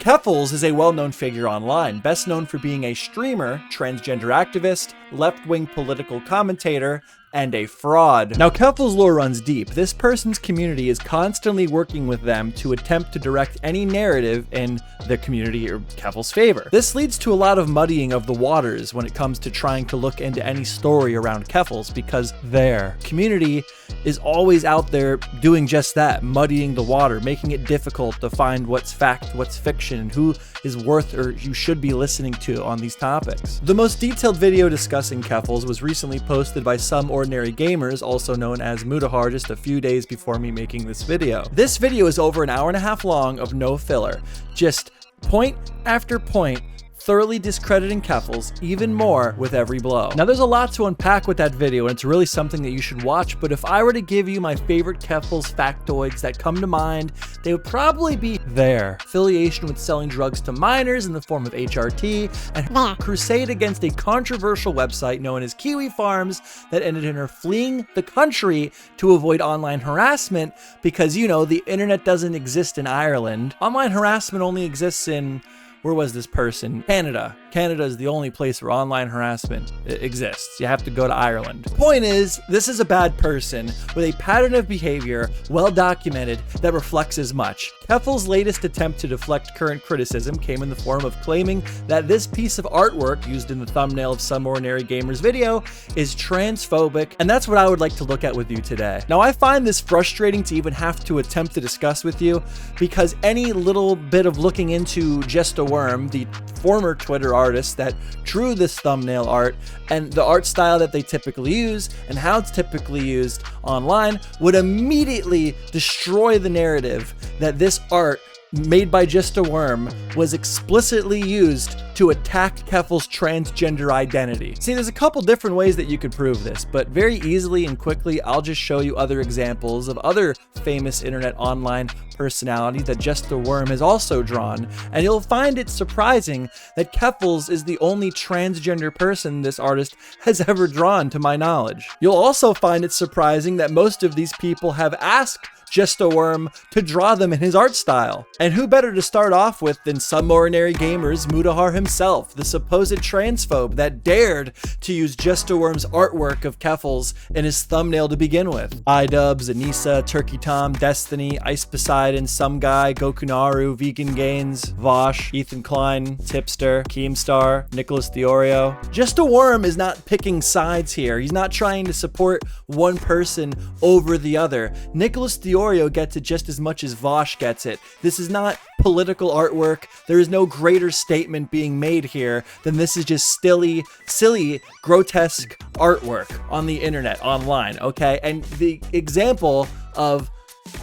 Keffals is a well-known figure online, best known for being a streamer, transgender activist, left-wing political commentator, and a fraud. Now, Keffals' lore runs deep. This person's community is constantly working with them to attempt to direct any narrative in the community or Keffals' favor. This leads to a lot of muddying of the waters when it comes to trying to look into any story around Keffals, because their community is always out there doing just that, muddying the water, making it difficult to find what's fact, what's fiction, and who is worth or you should be listening to on these topics. The most detailed video discussing Keffals was recently posted by SomeOrdinaryGamers, also known as MeJoeShmoe, just a few days before me making this video. This video is over an hour-and-a-half long of no filler, just point after point, thoroughly discrediting Keffals even more with every blow. Now, there's a lot to unpack with that video, and it's really something that you should watch, but if I were to give you my favorite Keffals factoids that come to mind, they would probably be their affiliation with selling drugs to minors in the form of HRT, and their crusade against a controversial website known as Kiwi Farms that ended in her fleeing the country to avoid online harassment because, you know, the internet doesn't exist in Ireland. Online harassment only exists in, where was this person? Canada. Canada is the only place where online harassment exists. You have to go to Ireland. The point is, this is a bad person with a pattern of behavior well documented that reflects as much. Keffals' latest attempt to deflect current criticism came in the form of claiming that this piece of artwork used in the thumbnail of SomeOrdinaryGamers video is transphobic, and that's what I would like to look at with you today. Now, I find this frustrating to even have to attempt to discuss with you because any little bit of looking into JustAWorm, the former Twitter artist that drew this thumbnail art, and the art style that they typically use and how it's typically used online would immediately destroy the narrative that this art made by JustAWorm was explicitly used to attack Keffals' transgender identity. See, there's a couple different ways that you could prove this, but very easily and quickly, I'll just show you other examples of other famous internet online personalities that JustAWorm has also drawn, and you'll find it surprising that Keffals is the only transgender person this artist has ever drawn, to my knowledge. You'll also find it surprising that most of these people have asked JustAWorm to draw them in his art style. And who better to start off with than SomeOrdinaryGamers' MeJoeShmoe himself, the supposed transphobe that dared to use JustAWorm's artwork of Keffals in his thumbnail to begin with. iDubbbz, Anissa, Turkey Tom, Destiny, Ice Poseidon, Some Guy, Gokunaru, Vegan Gains, Vaush, Ethan Klein, Tipster, Keemstar, Nicholas DeOrio. JustAWorm is not picking sides here. He's not trying to support one person over the other. Nicholas DeOrio gets it just as much as Vaush gets it. This is not political artwork. There is no greater statement being made here than this is just silly, grotesque artwork on the internet, online, okay? And the example of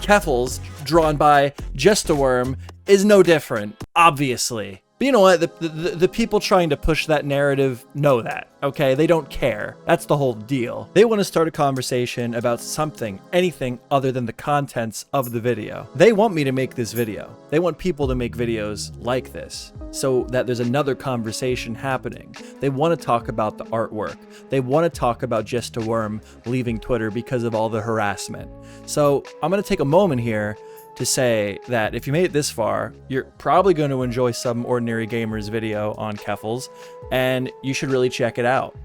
Keffals drawn by JustAWorm is no different, obviously. But you know what? The people trying to push that narrative know that, okay? They don't care. That's the whole deal. They want to start a conversation about something, anything other than the contents of the video. They want me to make this video. They want people to make videos like this so that there's another conversation happening. They want to talk about the artwork. They want to talk about JustAWorm leaving Twitter because of all the harassment. So I'm going to take a moment here to say that if you made it this far, you're probably going to enjoy SomeOrdinaryGamers video on Keffals, and you should really check it out.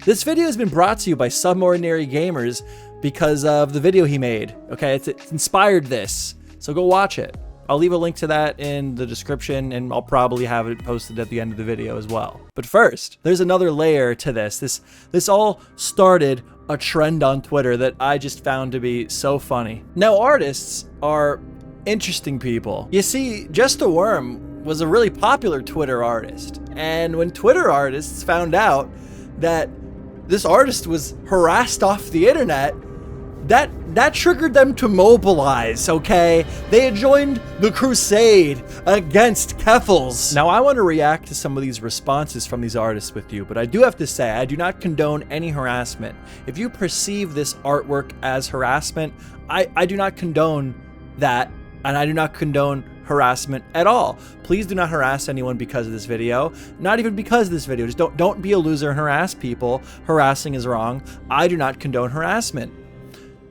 This video has been brought to you by SomeOrdinaryGamers because of the video he made. Okay, it's inspired this, so go watch it. I'll leave a link to that in the description, and I'll probably have it posted at the end of the video as well. But first, there's another layer to this. This all started a trend on Twitter that I just found to be so funny. Now, artists are interesting people. You see, JustAWorm was a really popular Twitter artist, and when Twitter artists found out that this artist was harassed off the internet, that triggered them to mobilize, okay? They had joined the crusade against Keffals. Now, I want to react to some of these responses from these artists with you, but I do have to say, I do not condone any harassment. If you perceive this artwork as harassment, I do not condone that, and I do not condone harassment at all. Please do not harass anyone because of this video. Not even because of this video. Just don't be a loser and harass people. Harassing is wrong. I do not condone harassment.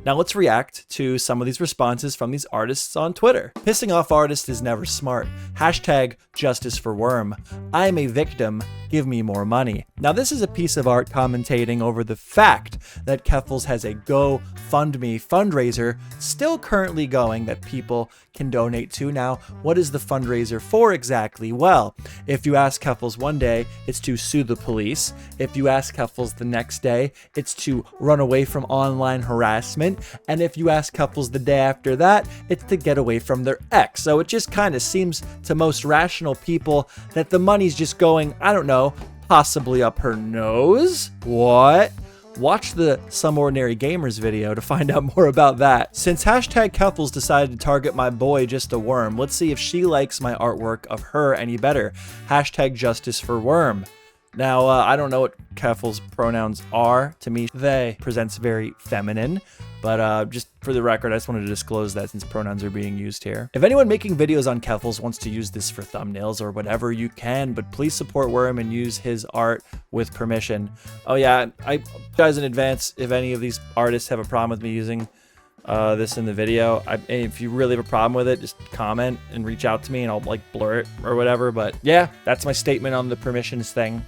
Now let's react to some of these responses from these artists on Twitter. Pissing off artists is never smart. Hashtag justice for worm. I'm a victim. Give me more money. Now this is a piece of art commentating over the fact that Keffals has a GoFundMe fundraiser still currently going that people can donate to. Now, what is the fundraiser for exactly? Well, if you ask Keffals one day, it's to sue the police. If you ask Keffals the next day, it's to run away from online harassment. And if you ask Keffals the day after that, it's to get away from their ex. So it just kind of seems to most rational people that the money's just going, I don't know, possibly up her nose? What? Watch the SomeOrdinaryGamers video to find out more about that. Since hashtag Keffals decided to target my boy JustAWorm, let's see if she likes my artwork of her any better. Hashtag justice for worm. Now, I don't know what Keffals' pronouns are. To me, they presents very feminine, but just for the record, I just wanted to disclose that since pronouns are being used here. If anyone making videos on Keffals wants to use this for thumbnails or whatever, you can, but please support Worm and use his art with permission. Oh yeah, I apologize in advance if any of these artists have a problem with me using this in the video. If you really have a problem with it, just comment and reach out to me and I'll like blur it or whatever. But yeah, that's my statement on the permissions thing.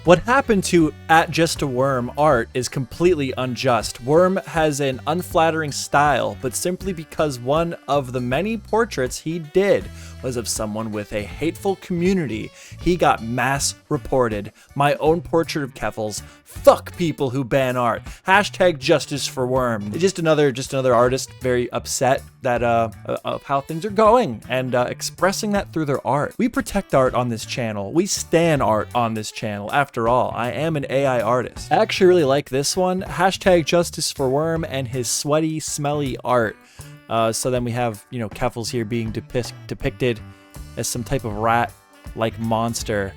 What happened to @JustAWormArt is completely unjust. Worm has an unflattering style, but simply because one of the many portraits he did was of someone with a hateful community, he got mass reported. My own portrait of Keffals. Fuck people who ban art. Hashtag justice for worm. Just another artist very upset that of how things are going and expressing that through their art. We protect art on this channel. We stan art on this channel. After all, I am an AI artist. I actually really like this one. Hashtag justice for worm and his sweaty, smelly art. So then we have, you know, Keffals here being depicted as some type of rat-like monster.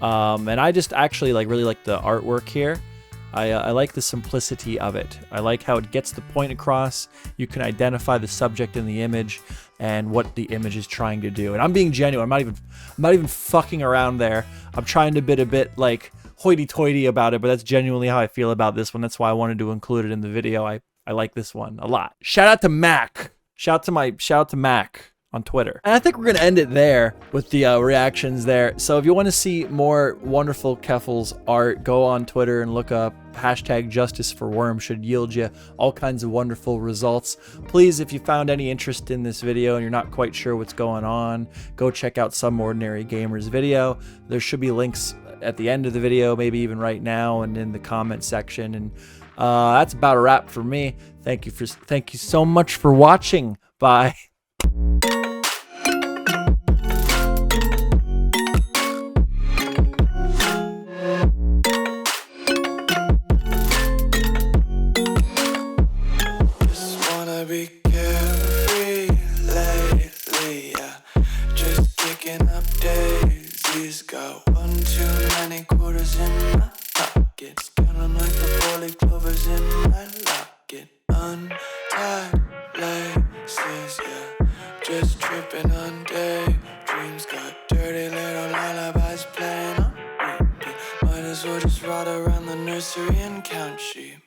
And I just actually really like the artwork here. I like the simplicity of it. I like how it gets the point across. You can identify the subject in the image and what the image is trying to do. And I'm being genuine. I'm not even fucking around there. I'm trying to be a bit like hoity-toity about it, but that's genuinely how I feel about this one. That's why I wanted to include it in the video. I like this one a lot. Shout out to Mac. Shout out to Mac on Twitter. And I think we're gonna end it there with the reactions there. So if you want to see more wonderful Keffals art, go on Twitter and look up hashtag justice for worm. Should yield you all kinds of wonderful results. Please, if you found any interest in this video and you're not quite sure what's going on, go check out SomeOrdinaryGamers video. There should be links at the end of the video, maybe even right now, and in the comment section. And that's about a wrap for me. Thank you so much for watching. Bye. Be carefree lately, yeah. Just kicking up daisies. Got one too many quarters in my pockets. Counting like the 4-leaf clovers in my locket. Untied laces, yeah. Just tripping on daydreams. Got dirty little lullabies playing on repeat. Might as well just ride around the nursery and count sheep.